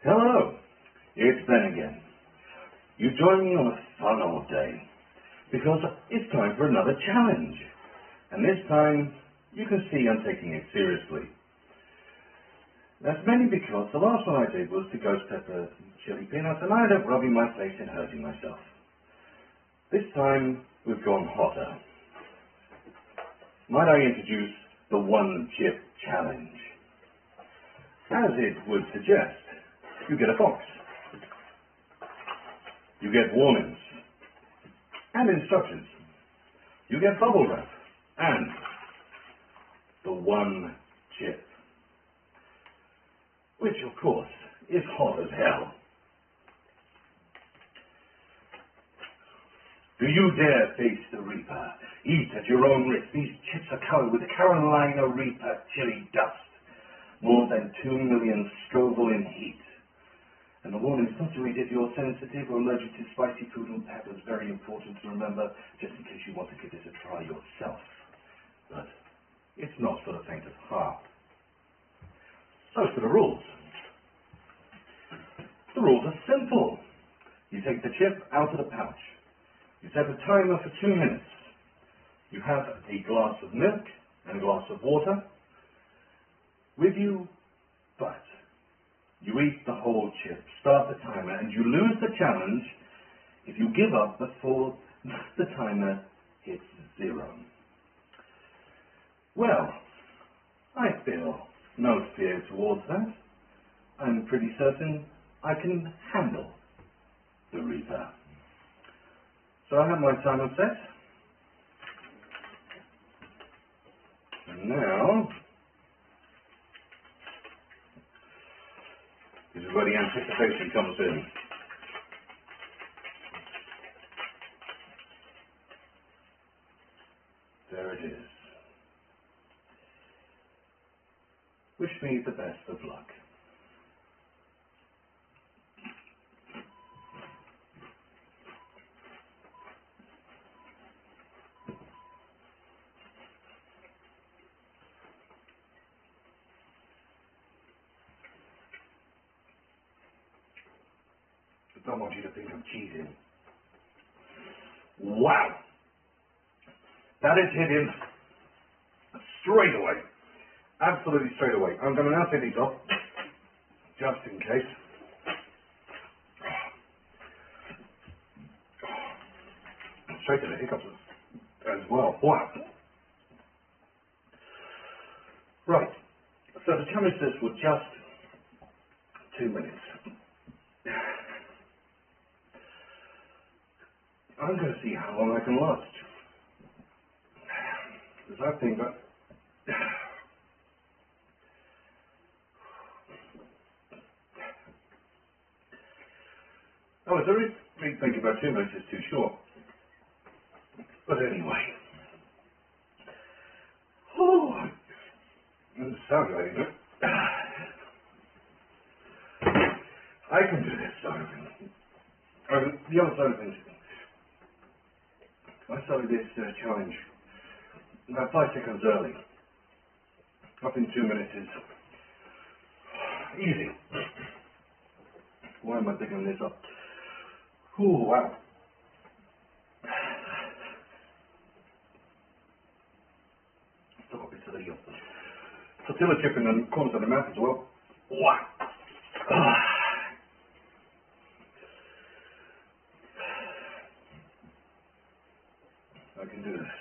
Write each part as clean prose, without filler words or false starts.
Hello, it's Ben again. You join me on a fun old day because it's time for another challenge. And this time, you can see I'm taking it seriously. That's mainly because the last one I did was the ghost pepper chili peanuts and I ended up rubbing my face and hurting myself. This time, we've gone hotter. Might I introduce the one chip challenge? As it would suggest, you get a box. You get warnings and instructions. You get bubble wrap and the one chip, which of course is hot as hell. Do you dare face the Reaper? Eat at your own risk. These chips are covered with Carolina Reaper chili dust. More than 2 million Scoville in heat. And the warning is not to eat if you're sensitive or allergic to spicy food and peppers. Very important to remember, just in case you want to give this a try yourself. But it's not for the faint of heart. So for the rules. The rules are simple. You take the chip out of the pouch. You set a timer for 2 minutes. You have a glass of milk and a glass of water with you, but you eat the whole chip, start the timer, and you lose the challenge if you give up before the timer hits 0. Well, I feel no fear towards that. I'm pretty certain I can handle the Reaper. So I have my timer set. And now, this is where the anticipation comes in. There it is. Wish me the best of luck. I don't want you to think I'm cheating. Wow! That is hitting straight away. Absolutely straight away. I'm going to now take these off, just in case. Straight to the hiccups as well. Wow! Right. So the challenge says for just 2 minutes. I'm going to see how long I can last. Because I think that... I was already thinking about 2 minutes is too short. But anyway. Oh, it sounds like it. I can do this side of things. The other side of things. I started this challenge about 5 seconds early. Up in 2 minutes is easy. Why am I picking this up? Oh, wow. Still got bits of the tortilla chip in the corners of the mouth as well. Wow. I can do this.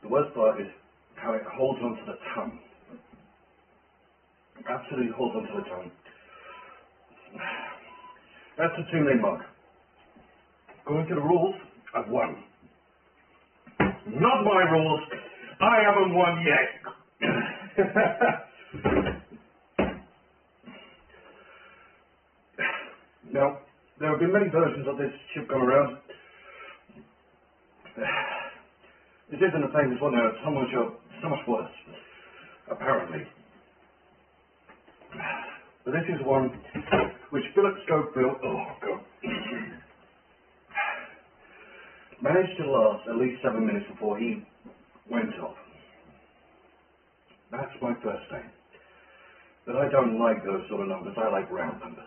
The worst part is how it holds onto the tongue. Absolutely holds onto the tongue. That's the 2 minute mark. According to the rules, I've won. Not my rules. I haven't won yet. Now, there have been many versions of this chip going around. This isn't a famous one now, it's so much worse, apparently. But this is one which Philip Schofield, managed to last at least 7 minutes before he went off. I don't like those sort of numbers. I like round numbers.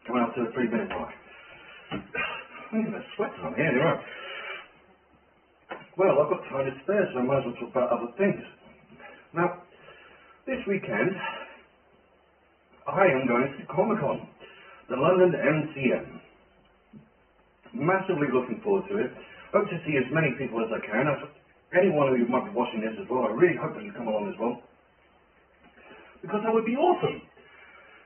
Coming up to the 3-minute mark. I'm getting a sweater on here, right? Well, I've got time to spare, so I might as well talk about other things. Now, this weekend, I am going to Comic-Con, the London MCM. Massively looking forward to it. Hope to see as many people as I can. Anyone who might be watching this as well, I really hope that you come along as well. Because that would be awesome.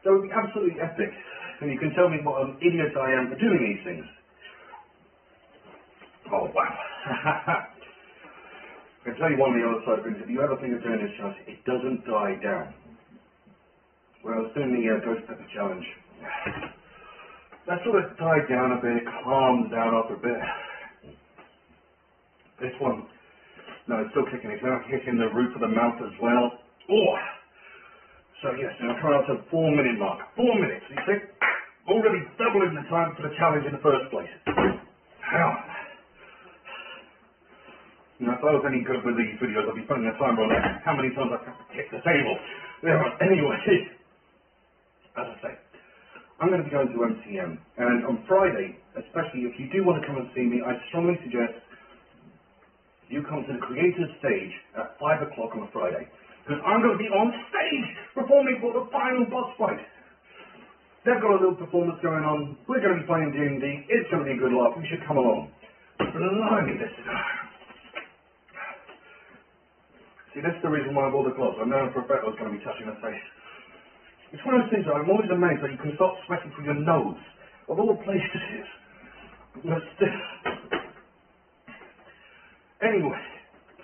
That would be absolutely epic. And you can tell me what an idiot I am for doing these things. Oh, wow. I can tell you one of the other side of things. If you ever think of doing this challenge, it doesn't die down. When I was doing the Ghost Pepper Challenge, that sort of died down a bit, calmed down after a bit. This one, no, it's still kicking. It's now hitting the roof of the mouth as well. Oh! So yes, now I'm coming up to the 4-minute mark. 4 minutes, you see? Already doubling the time for the challenge in the first place. How? You know, if I was any good with these videos, I'd be putting a timer on there. How many times I have to kick the table. Anyway, as I say, I'm going to be going to MCM. And on Friday, especially if you do want to come and see me, I strongly suggest you come to the Creators Stage at 5 o'clock on a Friday. Because I'm going to be on stage performing for the final boss fight. They've got a little performance going on. We're going to be playing D&D. It's going to be a good laugh. You should come along. Blimey, this is... See, that's the reason why I bought the gloves. I know for a fact I was going to be touching her face. It's one of those things that I'm always amazed that you can start sweating through your nose. Of all places. Anyway,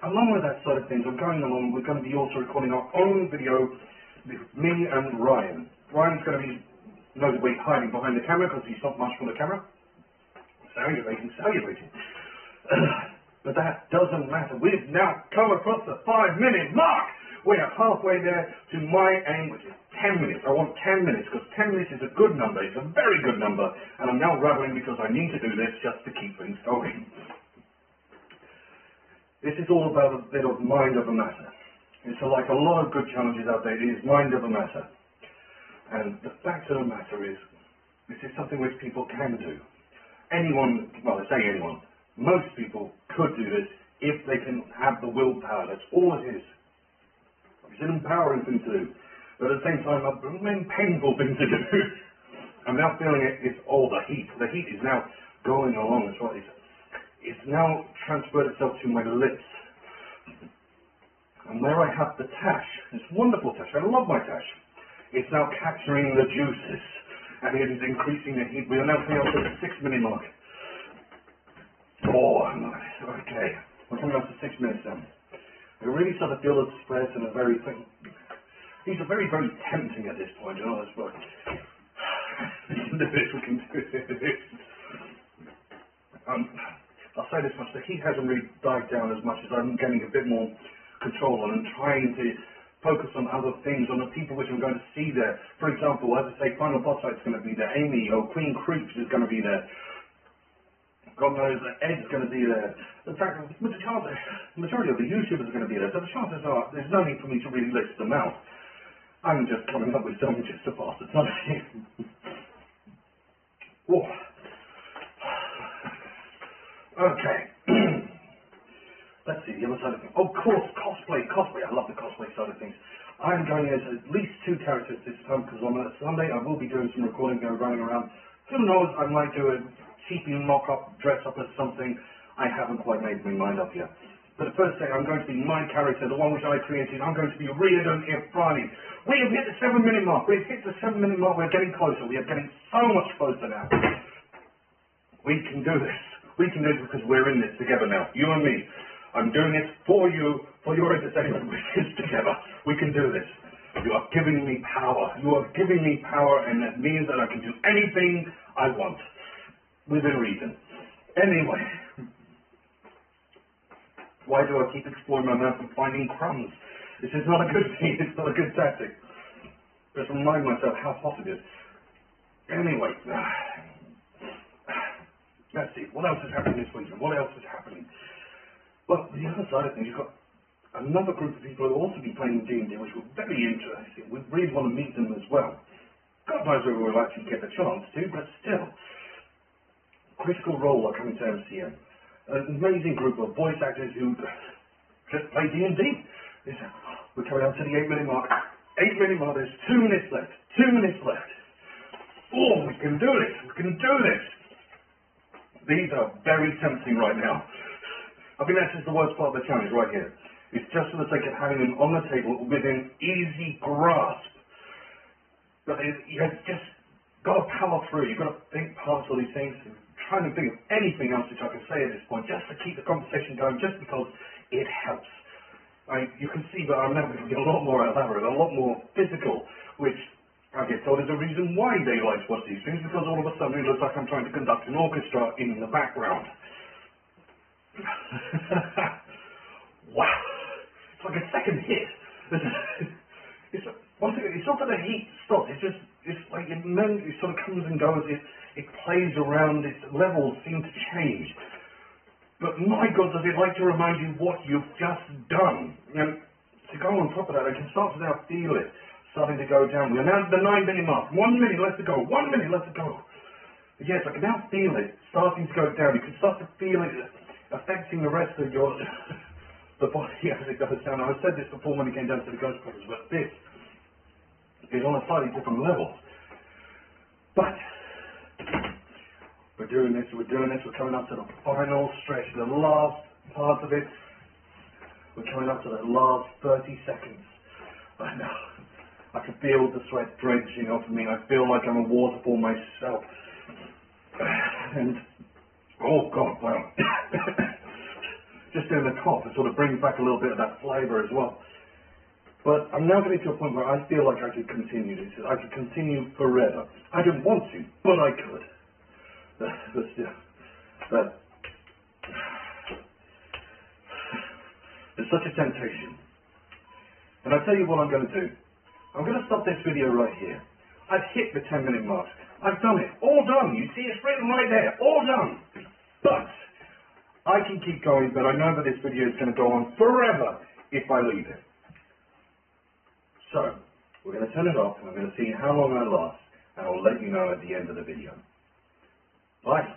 along with that side of things, we're going to be also recording our own video with me and Ryan. Ryan's going to be notably hiding behind the camera because he's not much for the camera. Salutating. But that doesn't matter. We've now come across the 5-minute mark. We're halfway there to my aim, which is 10 minutes. I want 10 minutes because 10 minutes is a good number. It's a very good number. And I'm now rattling because I need to do this just to keep things going. This is all about a bit of mind over matter. It's like a lot of good challenges out there. It is mind over matter. And the fact of the matter is, this is something which people can do. Anyone, well, I say anyone, most people could do this if they can have the willpower. That's all it is. It's an empowering thing to do. But at the same time, a painful thing to do. I'm now feeling it. It's all the heat. The heat is now going along. That's what it's now transferred itself to my lips. And where I have the tash, this wonderful tash, I love my tash. It's now capturing the juices. And it is increasing the heat. We are now coming up to the 6-minute mark. Oh, nice. Okay. We're coming up to 6 minutes now. I really start to feel the stress and a very thing. These are very, very tempting at this point, you know, that's what. We can do this, we can do this. I'll say this much, the heat hasn't really died down as much as I'm getting a bit more control on and trying to focus on other things, on the people which I'm going to see there. For example, as I say, Final Boss Fight's going to be there. Amy, or Queen Creeps is going to be there. God knows that Ed's going to be there. In fact, the majority of the YouTubers are going to be there, so the chances are there's no need for me to really list them out. I'm just coming up with something just to pass the time. Oh. Okay. Let's see, the other side of things. Oh, of course, cosplay. I love the cosplay side of things. I'm going as at least 2 characters this time, because on Sunday I will be doing some recording, running around. Who knows, I might do a cheapy mock-up, dress up as something. I haven't quite made my mind up yet. But the first thing, I'm going to be my character, the one which I created. I'm going to be Riordan Irfani. We have hit the 7-minute mark. We've hit the 7-minute mark. We're getting closer. We are getting so much closer now. We can do this. We can do this because we're in this together now. You and me. I'm doing this for you, for your entertainment. We're in this together. We can do this. You are giving me power. You are giving me power, and that means that I can do anything I want. Within reason. Anyway, why do I keep exploring my mouth and finding crumbs? This is not a good thing. It's not a good tactic. Just remind myself how hot it is. Anyway, let's see. What else is happening this week? What else is happening? Well, the other side of things, you've got another group of people who will also be playing D&D, which were very interesting. We really want to meet them as well. God knows whether we'll actually get the chance to, but still. Critical Role are coming to MCM. An amazing group of voice actors who just play D&D. We're coming up to the 8-minute mark. 8 minute mark, there's 2 minutes left. 2 minutes left. Oh, we can do this. We can do this. These are very tempting right now. I think that's just the worst part of the challenge right here. It's just for the sake of having them on the table within easy grasp. But you've just got to power through. You've got to think past all these things. Trying to think of anything else which I can say at this point, just to keep the conversation going, just because it helps. You can see that I'm now going to get a lot more elaborate, a lot more physical, which I get told is the reason why they like to watch these things, because all of a sudden it looks like I'm trying to conduct an orchestra in the background. Wow. It's like a second hit. It's not that the heat stops, it's like it sort of comes and goes, it plays around, its levels seem to change. But my God, does it like to remind you what you've just done. To go on top of that, I can start to now feel it starting to go down. We're now at the 9-minute mark. 1 minute left to go. 1 minute left to go. Yes, I can now feel it starting to go down. You can start to feel it affecting the rest of your the body as it goes down. I've said this before when it came down to the Ghost Brothers, but this is on a slightly different level. But we're doing this, we're coming up to the final stretch, the last part of it. We're coming up to the last 30 seconds. I know. I can feel the sweat drenching off of me. I feel like I'm a waterfall myself. And, oh God, well, just doing the cough, it sort of brings back a little bit of that flavour as well. But I'm now getting to a point where I feel like I could continue this. I could continue forever. I don't want to, but I could. There's such a temptation. And I tell you what I'm going to do. I'm going to stop this video right here. I've hit the 10-minute mark. I've done it. All done. You see it's written right there. All done. But I can keep going, but I know that this video is going to go on forever if I leave it. So, we're going to turn it off, and I'm going to see how long I last, and I'll let you know at the end of the video. Bye.